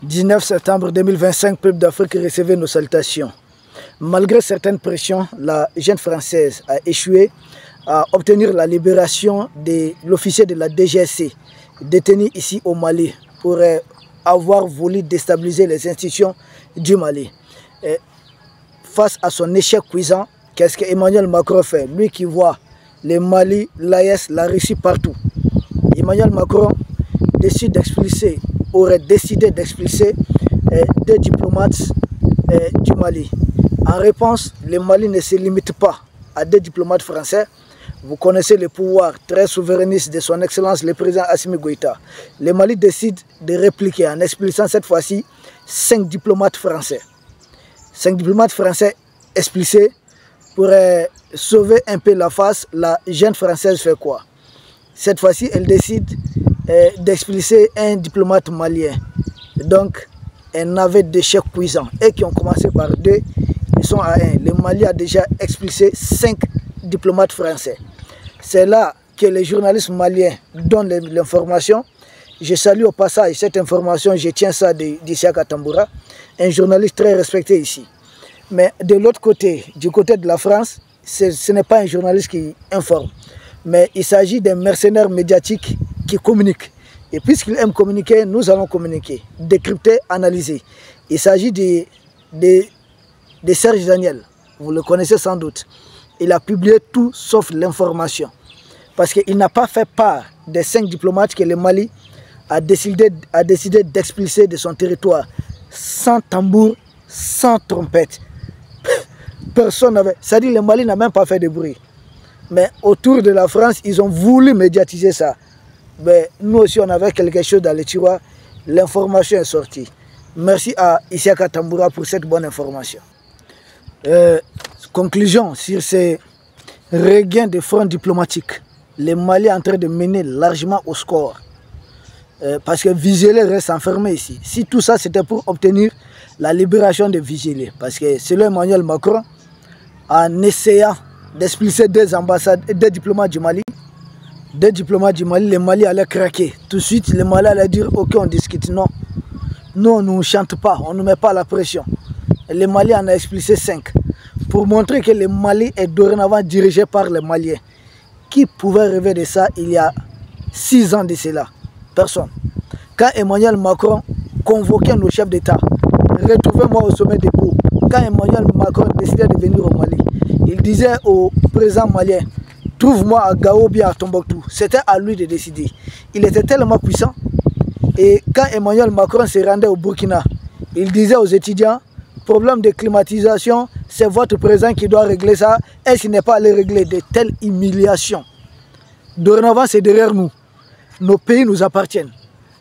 19 septembre 2025, peuple d'Afrique, recevez nos salutations. Malgré certaines pressions, la jeune française a échoué à obtenir la libération de l'officier de la DGSC détenu ici au Mali pour avoir voulu déstabiliser les institutions du Mali. Et face à son échec cuisant, qu'est-ce qu'Emmanuel Macron fait? Lui qui voit le Mali, l'AES, la Russie partout. Emmanuel Macron aurait décidé d'expulser des diplomates du Mali. En réponse, le Mali ne se limite pas à des diplomates français. Vous connaissez le pouvoir très souverainiste de son excellence le président Assimi Goïta. Le Mali décide de répliquer en expulsant cette fois-ci 5 diplomates français. 5 diplomates français expulsés pour sauver un peu la face. La jeune française fait quoi? Cette fois-ci, elle décide d'expulser un diplomate malien. Donc, un navet d'échecs cuisants. Et qui ont commencé par 2, ils sont à 1. Le Mali a déjà expulsé 5 diplomates français. C'est là que les journalistes maliens donnent l'information. Je salue au passage cette information, je tiens ça d'Isiaka Tamboura, un journaliste très respecté ici. Mais de l'autre côté, du côté de la France, ce n'est pas un journaliste qui informe. Mais il s'agit d'un mercenaire médiatique qui communique. Et puisqu'il aime communiquer, nous allons communiquer, décrypter, analyser. Il s'agit de Serge Daniel. Vous le connaissez sans doute. Il a publié tout sauf l'information. Parce qu'il n'a pas fait part des 5 diplomates que le Mali a décidé d'expulser de son territoire. Sans tambour, sans trompette. Personne n'avait... C'est-à-dire que le Mali n'a même pas fait de bruit. Mais autour de la France, ils ont voulu médiatiser ça. Mais nous aussi, on avait quelque chose dans le tiroir. L'information est sortie. Merci à Isiaka Tamboura pour cette bonne information. Conclusion sur ces regains de front diplomatique. Le Mali est en train de mener largement au score. Parce que Vigilé reste enfermé ici. Si tout ça, c'était pour obtenir la libération de Vigilé. Parce que selon Emmanuel Macron, en essayant d'expulser des ambassades et des diplomates du Mali, le Mali allait craquer. Tout de suite, le Mali allait dire, ok, on discute. Non, nous, on ne chante pas, on ne met pas la pression. Le Mali en a expulsé 5. Pour montrer que le Mali est dorénavant dirigé par les Maliens. Qui pouvait rêver de ça il y a 6 ans de cela? Personne. Quand Emmanuel Macron convoquait nos chefs d'État, retrouvez-moi au sommet des Pau. Quand Emmanuel Macron décidait de venir au Mali, il disait au président malien, trouve-moi à Gao bien à Tombouctou. C'était à lui de décider. Il était tellement puissant. Et quand Emmanuel Macron se rendait au Burkina, il disait aux étudiants, problème de climatisation, c'est votre président qui doit régler ça. Et s'il n'est pas allé régler de telles humiliations. Dorénavant, c'est derrière nous. Nos pays nous appartiennent.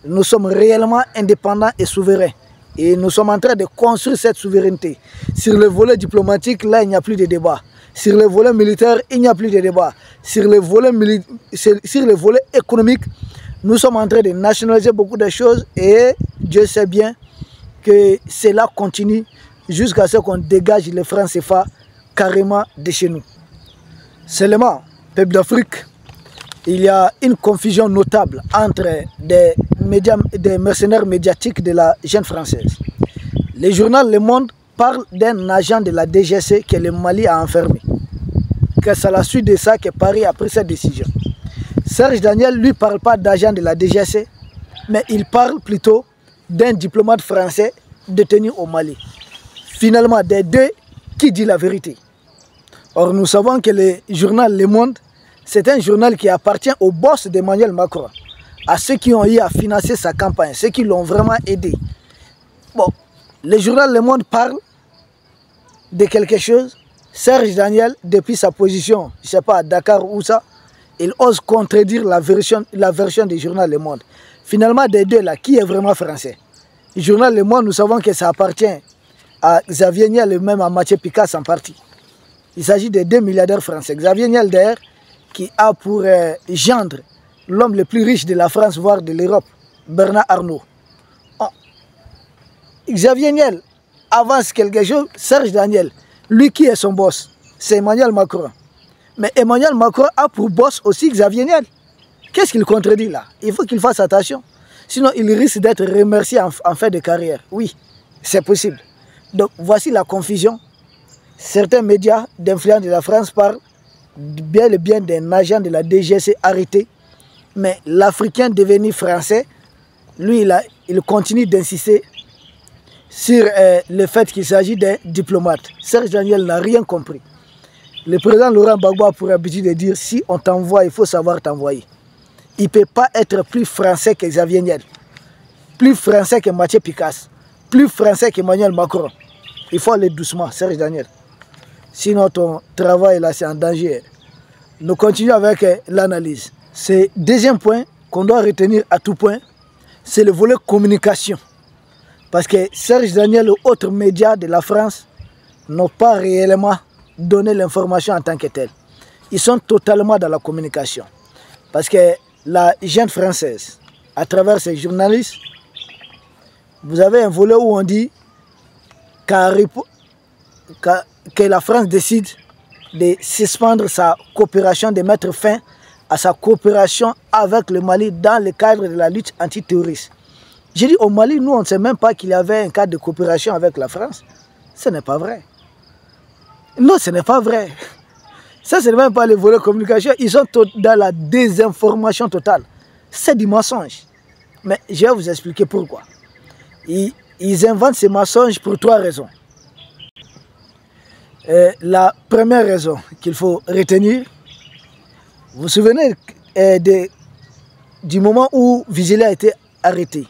Nous sommes réellement indépendants et souverains. Et nous sommes en train de construire cette souveraineté. Sur le volet diplomatique, là, il n'y a plus de débat. Sur le volet militaire, il n'y a plus de débat. Sur le volet économique, nous sommes en train de nationaliser beaucoup de choses. Et Dieu sait bien que cela continue jusqu'à ce qu'on dégage les francs CFA carrément de chez nous. Seulement, peuple d'Afrique, il y a une confusion notable entre des mercenaires médiatiques de la jeune française. Le journal Le Monde parle d'un agent de la DGSC que le Mali a enfermé. Que c'est à la suite de ça que Paris a pris cette décision. Serge Daniel, lui, ne parle pas d'agent de la DGSC, mais il parle plutôt d'un diplomate français détenu au Mali. Finalement, des 2, qui dit la vérité? Or, nous savons que le journal Le Monde, c'est un journal qui appartient au boss d'Emmanuel Macron, à ceux qui ont eu à financer sa campagne, ceux qui l'ont vraiment aidé. Bon, le journal Le Monde parle de quelque chose. Serge Daniel, depuis sa position, je ne sais pas, à Dakar ou ça, il ose contredire la version du journal Le Monde. Finalement, des 2 là, qui est vraiment français? Le journal Le Monde, nous savons que ça appartient à Xavier Niel et même à Mathieu Picasse en partie. Il s'agit de 2 milliardaires français. Xavier Niel, d'ailleurs, qui a pour gendre l'homme le plus riche de la France, voire de l'Europe, Bernard Arnault. Oh. Xavier Niel avance quelque chose. Serge Daniel, lui qui est son boss, c'est Emmanuel Macron. Mais Emmanuel Macron a pour boss aussi Xavier Niel. Qu'est-ce qu'il contredit là? Il faut qu'il fasse attention. Sinon, il risque d'être remercié en fin de carrière. Oui, c'est possible. Donc, voici la confusion. Certains médias d'influence de la France parlent bien et bien d'un agent de la DGSE arrêté. Mais l'Africain devenu français, lui, il continue d'insister sur le fait qu'il s'agit d'un diplomate. Serge Daniel n'a rien compris. Le président Laurent Gbagbo a pour habitude de dire, si on t'envoie, il faut savoir t'envoyer. Il ne peut pas être plus français que Xavier Niel, plus français que Mathieu Picasse, plus français qu'Emmanuel Macron. Il faut aller doucement, Serge Daniel. Sinon, ton travail là, c'est en danger. Nous continuons avec l'analyse. C'est le deuxième point qu'on doit retenir à tout point, c'est le volet communication. Parce que Serge Daniel et autres médias de la France n'ont pas réellement donné l'information en tant que telle. Ils sont totalement dans la communication. Parce que la jeune française, à travers ses journalistes, vous avez un volet où on dit que la France décide de suspendre sa coopération, de mettre fin à sa coopération avec le Mali dans le cadre de la lutte antiterroriste. J'ai dit au Mali, nous on ne sait même pas qu'il y avait un cadre de coopération avec la France. Ce n'est pas vrai. Non, ce n'est pas vrai. Ça, ce n'est même pas le volet communication. Ils sont dans la désinformation totale. C'est du mensonge. Mais je vais vous expliquer pourquoi. Ils inventent ces mensonges pour 3 raisons. La première raison qu'il faut retenir, vous vous souvenez du moment où Vigile a été arrêté.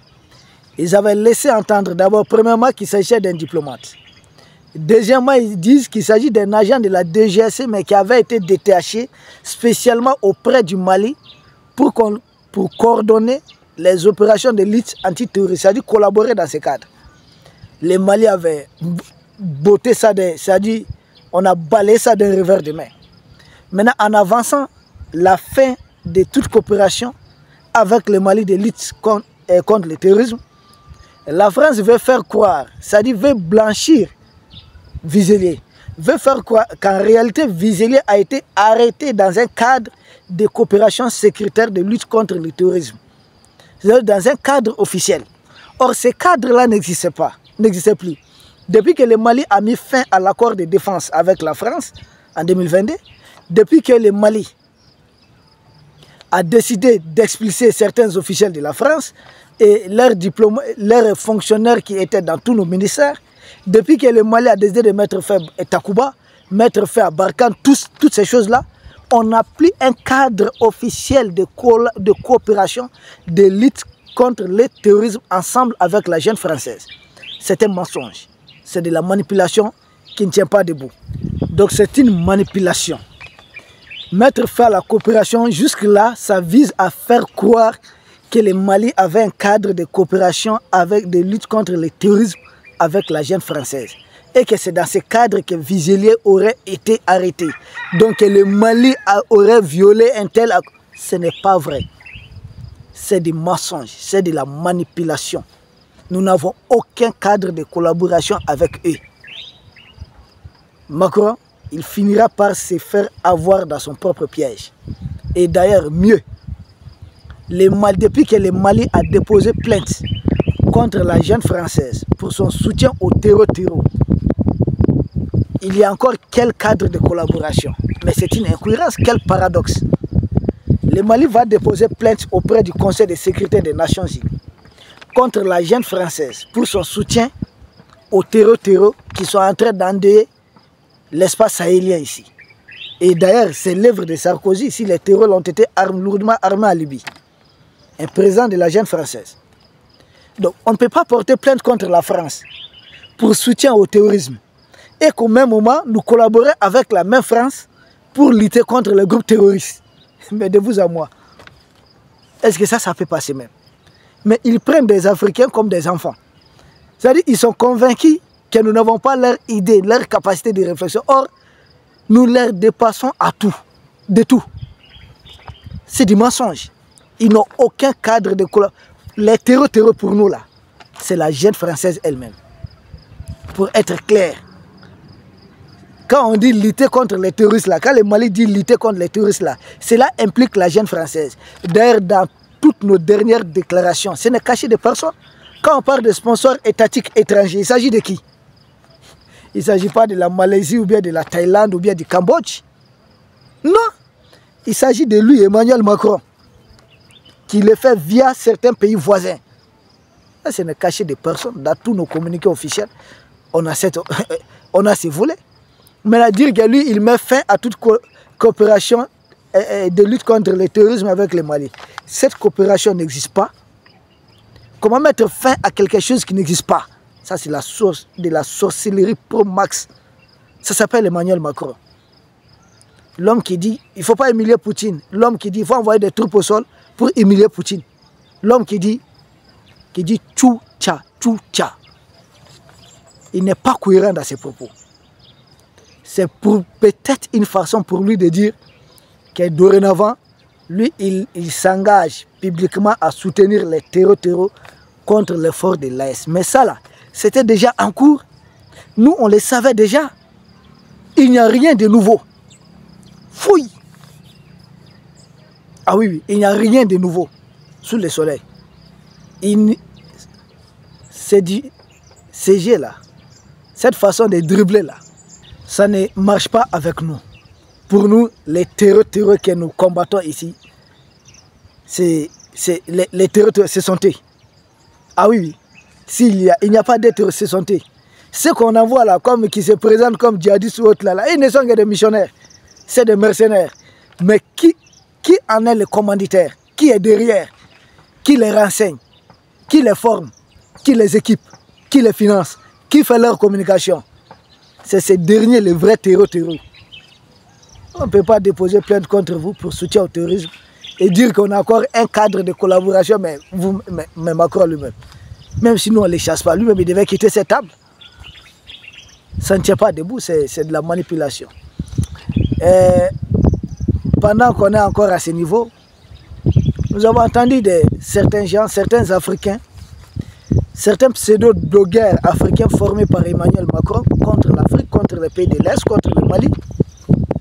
Ils avaient laissé entendre d'abord, premièrement, qu'il s'agissait d'un diplomate. Deuxièmement, ils disent qu'il s'agit d'un agent de la DGSE, mais qui avait été détaché spécialement auprès du Mali pour coordonner les opérations de lutte antiterroriste, c'est-à-dire collaborer dans ce cadre. Les Mali avaient botté ça, c'est-à-dire on a balayé ça d'un revers de main. Maintenant, en avançant la fin de toute coopération avec le Mali de lutte contre le terrorisme, la France veut faire croire, c'est-à-dire veut blanchir Vizelier, veut faire croire qu'en réalité Vizelier a été arrêté dans un cadre de coopération sécuritaire de lutte contre le terrorisme, c'est-à-dire dans un cadre officiel. Or, ce cadre-là n'existait pas, n'existait plus. Depuis que le Mali a mis fin à l'accord de défense avec la France en 2022, depuis que le Mali a décidé d'expulser certains officiels de la France et leurs fonctionnaires qui étaient dans tous nos ministères, depuis que le Mali a décidé de mettre fin à Takuba, mettre fin à Barkhane, toutes ces choses-là, on n'a plus un cadre officiel de coopération, de lutte contre le terrorisme ensemble avec la jeune française. C'est un mensonge. C'est de la manipulation qui ne tient pas debout. Donc c'est une manipulation. Mettre fin à la coopération, jusque-là, ça vise à faire croire que le Mali avait un cadre de coopération avec de lutte contre le terrorisme avec la jeune française. Et que c'est dans ce cadre que Vizelier aurait été arrêté. Donc que le Mali aurait violé un tel accord. Ce n'est pas vrai. C'est du mensonge, c'est de la manipulation. Nous n'avons aucun cadre de collaboration avec eux. Macron, il finira par se faire avoir dans son propre piège. Et d'ailleurs, mieux, depuis que le Mali a déposé plainte contre la jeune française pour son soutien au terreau, il y a encore quel cadre de collaboration? Mais c'est une incohérence, quel paradoxe. Le Mali va déposer plainte auprès du Conseil de sécurité des Nations Unies contre la jeune française pour son soutien aux terreaux qui sont en train d'endeuiller l'espace sahélien ici. Et d'ailleurs, c'est l'œuvre de Sarkozy si les terreaux ont été lourdement armés en Libye. Un président de la jeune française. Donc, on ne peut pas porter plainte contre la France pour soutien au terrorisme et qu'au même moment, nous collaborer avec la même France pour lutter contre les groupes terroristes. Mais de vous à moi, est-ce que ça peut passer même? Mais ils prennent des Africains comme des enfants. C'est-à-dire qu'ils sont convaincus que nous n'avons pas leur idée, leur capacité de réflexion. Or, nous leur dépassons à tout, de tout. C'est du mensonge. Ils n'ont aucun cadre de collaboration. Les terreaux pour nous là, c'est la jeune française elle-même. Pour être clair, quand on dit lutter contre les terroristes là, quand le Mali dit lutter contre les terroristes là, cela implique la jeune française. D'ailleurs, dans toutes nos dernières déclarations, ce n'est caché de personne. Quand on parle de sponsors étatiques étrangers, il s'agit de qui? Il ne s'agit pas de la Malaisie ou bien de la Thaïlande ou bien du Cambodge. Non, il s'agit de lui, Emmanuel Macron, qui le fait via certains pays voisins. Ça, ce n'est caché de personne. Dans tous nos communiqués officiels, on a ces volets. Mais à dire que lui, il met fin à toute coopération de lutte contre le terrorisme avec le Mali. Cette coopération n'existe pas. Comment mettre fin à quelque chose qui n'existe pas? Ça, c'est la source de la sorcellerie pro max. Ça s'appelle Emmanuel Macron. L'homme qui dit, il ne faut pas humilier Poutine. L'homme qui dit, il faut envoyer des troupes au sol pour humilier Poutine. L'homme qui dit tchou tcha, tchou tcha. Il n'est pas cohérent dans ses propos. C'est peut-être une façon pour lui de dire que dorénavant, lui, il s'engage publiquement à soutenir les terreaux contre l'effort de l'AS. Mais ça, là, c'était déjà en cours. Nous, on le savait déjà. Il n'y a rien de nouveau. Fouille. Ah oui, il n'y a rien de nouveau sous le soleil. C'est du CG là. Cette façon de dribbler là, ça ne marche pas avec nous. Pour nous, les terreurs que nous combattons ici, les terreurs, c'est santé. Ah oui, il n'y a pas d'être c'est santé. Ceux qu'on envoie là, comme qui se présentent comme djihadistes ou autres là, ils ne sont que des missionnaires. C'est des mercenaires. Mais qui en est le commanditaire? Qui est derrière? Qui les renseigne? Qui les forme? Qui les équipe? Qui les finance? Qui fait leur communication? C'est ces derniers, les vrais terreaux. On ne peut pas déposer plainte contre vous pour soutien au terrorisme et dire qu'on a encore un cadre de collaboration, mais Macron lui-même. Même si nous, on ne les chasse pas, lui-même, il devait quitter cette table. Ça ne tient pas debout, c'est de la manipulation. Et pendant qu'on est encore à ce niveau, nous avons entendu certains gens, certains Africains, certains pseudo-blogueurs africains formés par Emmanuel Macron contre l'Afrique, contre les pays de l'Est, contre le Mali.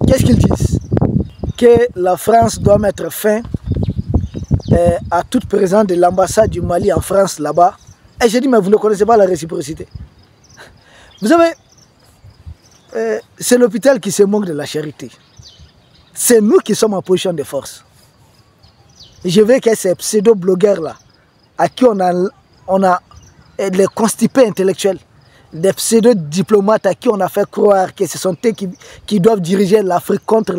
Qu'est-ce qu'ils disent? Que la France doit mettre fin à toute présence de l'ambassade du Mali en France là-bas. Et j'ai dit, mais vous ne connaissez pas la réciprocité. Vous savez, c'est l'hôpital qui se moque de la charité. C'est nous qui sommes en position de force. Je veux que ces pseudo-blogueurs-là, à qui on a les constipés intellectuels, des pseudo-diplomates à qui on a fait croire que ce sont eux qui doivent diriger l'Afrique contre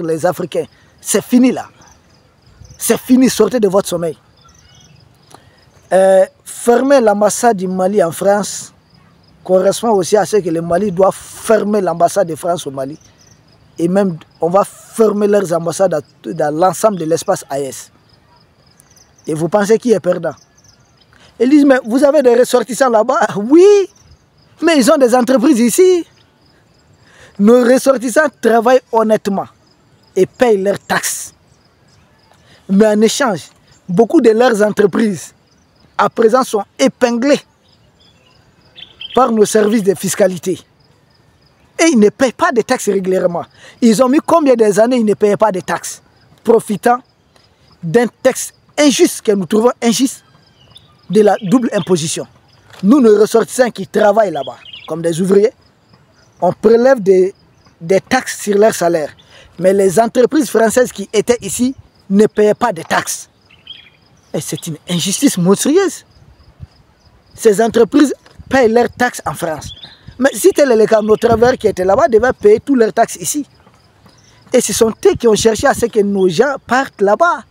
les Africains. C'est fini là. C'est fini, sortez de votre sommeil. Fermer l'ambassade du Mali en France correspond aussi à ce que le Mali doit fermer l'ambassade de France au Mali. Et même, on va fermer leurs ambassades dans l'ensemble de l'espace AES. Et vous pensez qui est perdant? Ils disent, mais vous avez des ressortissants là-bas? Oui, mais ils ont des entreprises ici. Nos ressortissants travaillent honnêtement et payent leurs taxes. Mais en échange, beaucoup de leurs entreprises, à présent, sont épinglées par nos services de fiscalité. Et ils ne payent pas de taxes régulièrement. Ils ont mis combien d'années ils ne payaient pas de taxes, profitant d'un texte injuste que nous trouvons injuste, de la double imposition. Nous, nos ressortissants qui travaillent là-bas, comme des ouvriers, on prélève des taxes sur leur salaire. Mais les entreprises françaises qui étaient ici ne payaient pas de taxes. Et c'est une injustice monstrueuse. Ces entreprises payent leurs taxes en France. Mais si tel est le cas, nos travailleurs qui étaient là-bas devaient payer toutes leurs taxes ici. Et ce sont eux qui ont cherché à ce que nos gens partent là-bas.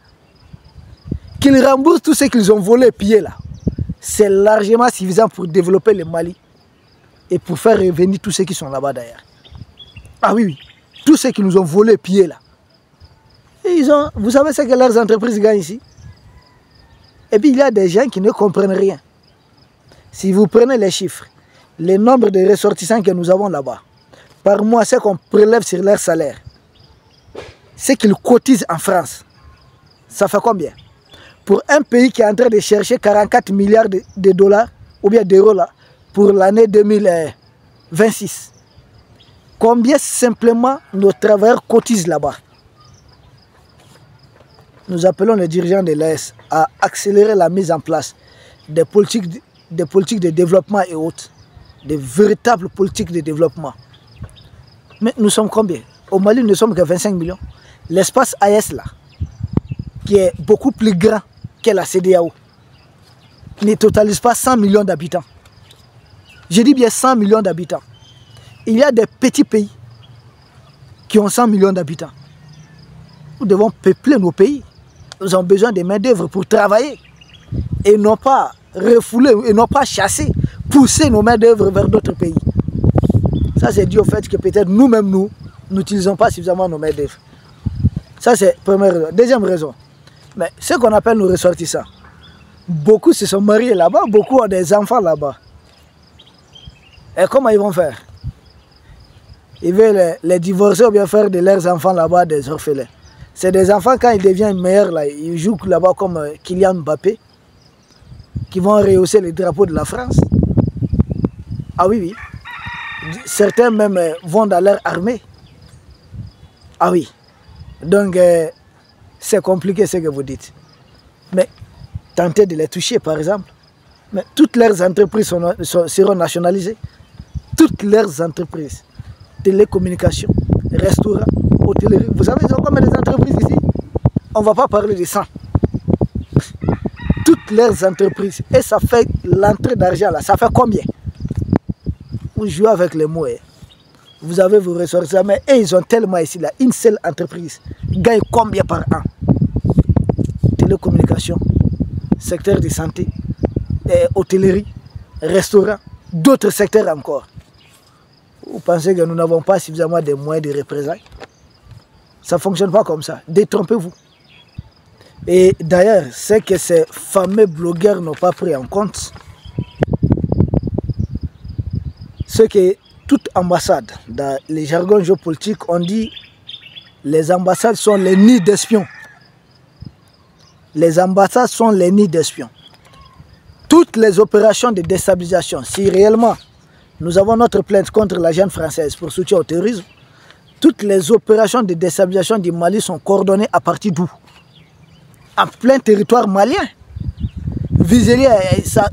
Qu'ils remboursent tout ce qu'ils ont volé et pillé là. C'est largement suffisant pour développer le Mali et pour faire revenir tous ceux qui sont là-bas d'ailleurs. Ah oui, tous ceux qui nous ont volé et pillé là. Et vous savez ce que leurs entreprises gagnent ici? Et puis il y a des gens qui ne comprennent rien. Si vous prenez les chiffres, le nombre de ressortissants que nous avons là-bas, par mois, ce qu'on prélève sur leur salaire, ce qu'ils cotisent en France, ça fait combien? Pour un pays qui est en train de chercher 44 milliards de dollars, ou bien d'euros là, pour l'année 2026, combien simplement nos travailleurs cotisent là-bas? nous appelons les dirigeants de l'AS à accélérer la mise en place des politiques de développement et autres, des véritables politiques de développement. Mais nous sommes combien? Au Mali, nous ne sommes que 25 millions. L'espace AES là, qui est beaucoup plus grand que la CEDEAO, ne totalise pas 100 millions d'habitants. Je dis bien 100 millions d'habitants. Il y a des petits pays qui ont 100 millions d'habitants. Nous devons peupler nos pays. Nous avons besoin de main-d'œuvre pour travailler et non pas refouler et non pas chasser, pousser nos main-d'œuvre vers d'autres pays. Ça, c'est dû au fait que peut-être nous-mêmes, nous n'utilisons pas suffisamment nos main-d'œuvre. Ça, c'est la première raison. Deuxième raison, mais ce qu'on appelle nos ressortissants, beaucoup se sont mariés là-bas, beaucoup ont des enfants là-bas. Et comment ils vont faire? Ils veulent les divorcer ou bien faire de leurs enfants là-bas des orphelins. C'est des enfants, quand ils deviennent meilleurs, là, ils jouent là-bas comme Kylian Mbappé, qui vont rehausser le drapeau de la France. Ah oui, oui. Certains même vont dans leur armée. Ah oui. Donc, c'est compliqué ce que vous dites. Mais tentez de les toucher, par exemple. Mais toutes leurs entreprises seront nationalisées. Toutes leurs entreprises. Télécommunications, restaurants, hôtellerie. Vous savez, ils ont combien d'entreprises ici? On ne va pas parler de 100. Toutes leurs entreprises. Et ça fait l'entrée d'argent là. Ça fait combien? Vous jouez avec les mots. Hein. Vous avez vos ressources. Mais et ils ont tellement ici là. Une seule entreprise. Ils gagnent combien par an? Télécommunications, secteur de santé, hôtellerie, restaurants, d'autres secteurs encore. Vous pensez que nous n'avons pas suffisamment de moyens de représailles? Ça ne fonctionne pas comme ça. Détrompez-vous. Et d'ailleurs, c'est que ces fameux blogueurs n'ont pas pris en compte ce que toute ambassade, dans les jargons géopolitiques, on dit les ambassades sont les nids d'espions. Les ambassades sont les nids d'espions. Toutes les opérations de déstabilisation, si réellement nous avons notre plainte contre l'agent française pour soutien au terrorisme, toutes les opérations de déstabilisation du Mali sont coordonnées à partir d'où? En plein territoire malien. Viselier, ça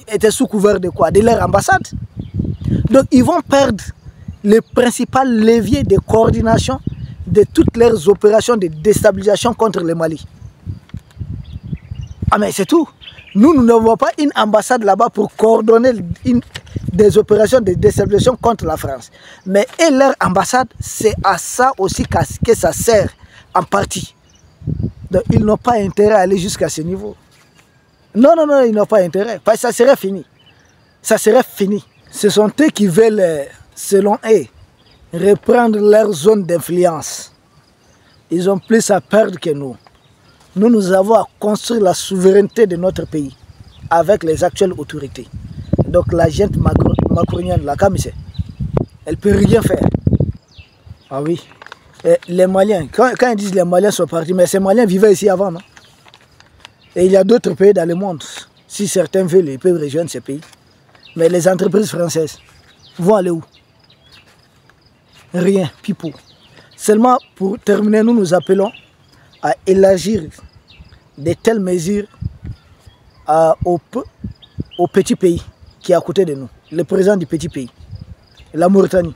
était sous couvert de quoi? De leur ambassade. Donc ils vont perdre le principal levier de coordination de toutes leurs opérations de déstabilisation contre le Mali. Ah mais c'est tout. Nous n'avons pas une ambassade là-bas pour coordonner des opérations de déstabilisation contre la France. Mais et leur ambassade, c'est à ça aussi que ça sert en partie. Donc ils n'ont pas intérêt à aller jusqu'à ce niveau. Non, non, non, ils n'ont pas intérêt. Parce que ça serait fini. Ça serait fini. Ce sont eux qui veulent, selon eux, reprendre leur zone d'influence. Ils ont plus à perdre que nous. Nous avons à construire la souveraineté de notre pays avec les actuelles autorités. Donc la gente macronienne, la Kamise, elle ne peut rien faire. Ah oui. Et les Maliens, quand ils disent les Maliens sont partis, mais ces Maliens vivaient ici avant, non? Et il y a d'autres pays dans le monde. Si certains veulent, ils peuvent rejoindre ces pays. Mais les entreprises françaises vont aller où? Rien, pipeau. Seulement pour terminer, nous nous appelons à élargir de telles mesures au petit pays qui est à côté de nous, le président du petit pays, la Mauritanie.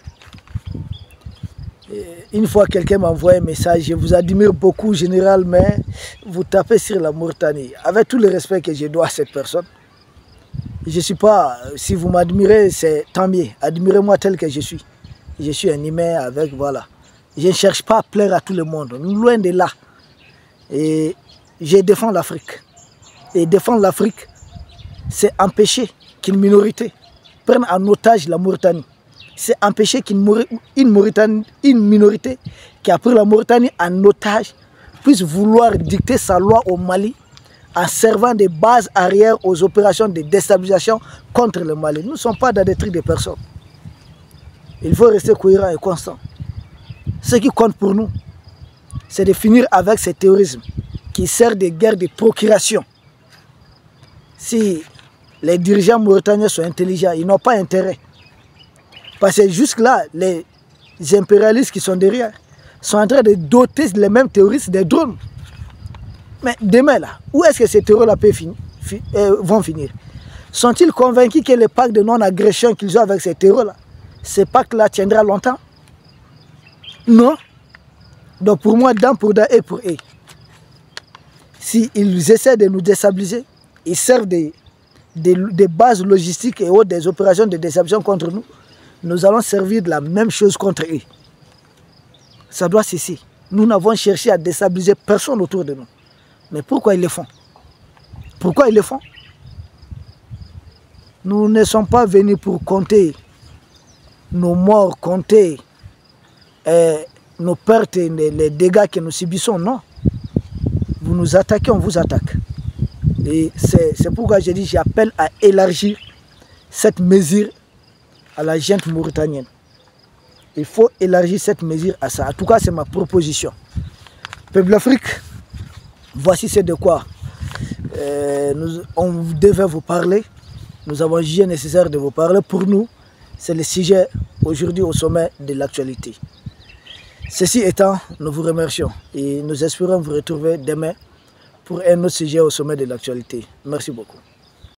Une fois, quelqu'un m'a envoyé un message, je vous admire beaucoup, général, mais vous tapez sur la Mauritanie. Avec tout le respect que je dois à cette personne, je ne suis pas, si vous m'admirez, c'est tant mieux. Admirez-moi tel que je suis. Je suis un humain avec, voilà. Je ne cherche pas à plaire à tout le monde, loin de là. Et je défends l'Afrique. Et défendre l'Afrique, c'est empêcher qu'une minorité prenne en otage la Mauritanie. C'est empêcher qu'une minorité qui a pris la Mauritanie en otage puisse vouloir dicter sa loi au Mali en servant de base arrière aux opérations de déstabilisation contre le Mali. Nous ne sommes pas dans des trucs de personnes. Il faut rester cohérent et constant. Ce qui compte pour nous, c'est de finir avec ce terrorisme qui sert de guerre de procuration. Si les dirigeants mauritaniens sont intelligents, ils n'ont pas intérêt. Parce que jusque-là, les impérialistes qui sont derrière sont en train de doter les mêmes terroristes des drones. Mais demain, là, où est-ce que ces terreurs-là vont finir? Sont-ils convaincus que le pacte de non-agression qu'ils ont avec ces terreurs-là, ce pacte-là tiendra longtemps? Non. Donc pour moi, dent pour dent et pour eux. S'ils essaient de nous déstabiliser, ils servent des bases logistiques et autres, des opérations de déstabilisation contre nous, nous allons servir de la même chose contre eux. Ça doit cesser. Nous n'avons cherché à déstabiliser personne autour de nous. Mais pourquoi ils le font? Pourquoi ils le font? Nous ne sommes pas venus pour compter nos morts, compter nos pertes et les dégâts que nous subissons, non. Vous nous attaquez, on vous attaque. Et c'est pourquoi je dis, j'appelle à élargir cette mesure à la junte mauritanienne. Il faut élargir cette mesure à ça. En tout cas, c'est ma proposition. Peuple d'Afrique, voici c'est de quoi on devait vous parler. Nous avons jugé nécessaire de vous parler. Pour nous, c'est le sujet aujourd'hui au sommet de l'actualité. Ceci étant, nous vous remercions et nous espérons vous retrouver demain pour un autre sujet au sommet de l'actualité. Merci beaucoup.